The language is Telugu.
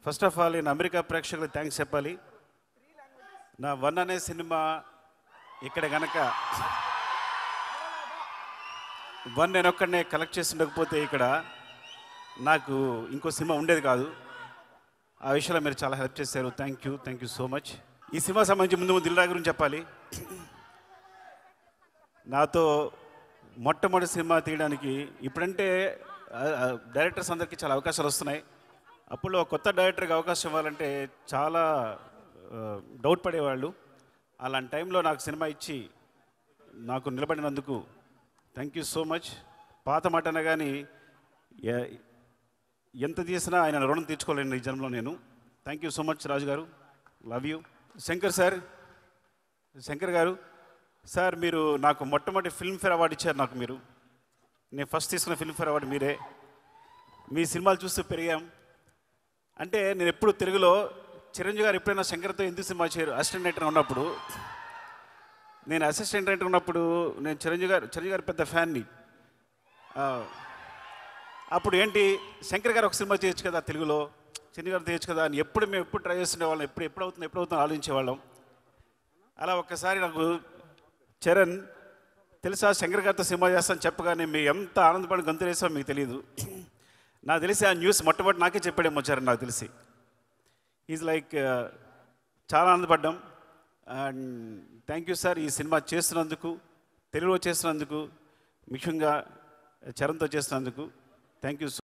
ఫస్ట్ ఆఫ్ ఆల్ నేను అమెరికా ప్రేక్షకులకు థ్యాంక్స్ చెప్పాలి. నా 1 అనే సినిమా ఇక్కడ కనుక 1 నేను ఒక్కడనే కలెక్ట్ చేసి ఉండకపోతే ఇక్కడ నాకు ఇంకో సినిమా ఉండేది కాదు. ఆ విషయంలో మీరు చాలా హెల్ప్ చేశారు. Thank you so much. ఈ సినిమా సంబంధించి ముందు దిల్ రాజు గురించి చెప్పాలి. నాతో మొట్టమొదటి సినిమా తీయడానికి ఇప్పుడంటే డైరెక్టర్స్ అందరికీ చాలా అవకాశాలు వస్తున్నాయి. అప్పుడు కొత్త డైరెక్టర్కి అవకాశం ఇవ్వాలంటే చాలా డౌట్ పడేవాళ్ళు. అలాంటి టైంలో నాకు సినిమా ఇచ్చి నాకు నిలబడినందుకు థ్యాంక్ యూ సో మచ్. పాత మాట అన్నా కానీ ఎంత తీసినా ఆయన రుణం తీర్చుకోలేను ఈ జన్మలో నేను. థ్యాంక్ యూ సో మచ్ రాజు గారు, లవ్ యూ. శంకర్ గారు సార్, మీరు నాకు మొట్టమొదటి ఫిల్మ్ఫేర్ అవార్డు ఇచ్చారు. నాకు మీరు నేను ఫస్ట్ తీసుకున్న ఫిల్మ్ఫేర్ అవార్డు మీరే. మీ సినిమాలు చూస్తూ పెరిగాం. అంటే నేను ఎప్పుడు తెలుగులో చిరంజీవి గారు ఎప్పుడైనా శంకర్తో ఎందుకు సినిమా చేయరు అసిస్టెంట్ డైరెక్టర్ ఉన్నప్పుడు, నేను అసిస్టెంట్ డైరెక్టర్ ఉన్నప్పుడు నేను చిరంజీవి గారు పెద్ద ఫ్యాన్ని. అప్పుడు ఏంటి శంకర్ గారు ఒక సినిమా చేయొచ్చు కదా తెలుగులో, చిరంజీవి గారు చేయొచ్చు కదా అని మేము ఎప్పుడు ట్రై చేస్తుండే వాళ్ళం. ఎప్పుడు అవుతుంది ఆలోచించేవాళ్ళం. అలా ఒక్కసారి నాకు చరణ్ తెలుసా శంకర్ గారితో సినిమా చేస్తాను చెప్పగానే మేము ఎంత ఆనందపడి గంతులు వేసామో మీకు తెలియదు. నాకు తెలిసి ఆ న్యూస్ మొట్టమొదటి నాకే చెప్పాడేమో చరణ్, నాకు తెలిసి. ఈజ్ లైక్ చాలా ఆనందపడ్డాం. అండ్ థ్యాంక్ యూ సార్, ఈ సినిమా చేస్తున్నందుకు, తెలుగులో చేస్తున్నందుకు, ముఖ్యంగా చరణ్తో చేస్తున్నందుకు థ్యాంక్ యూ.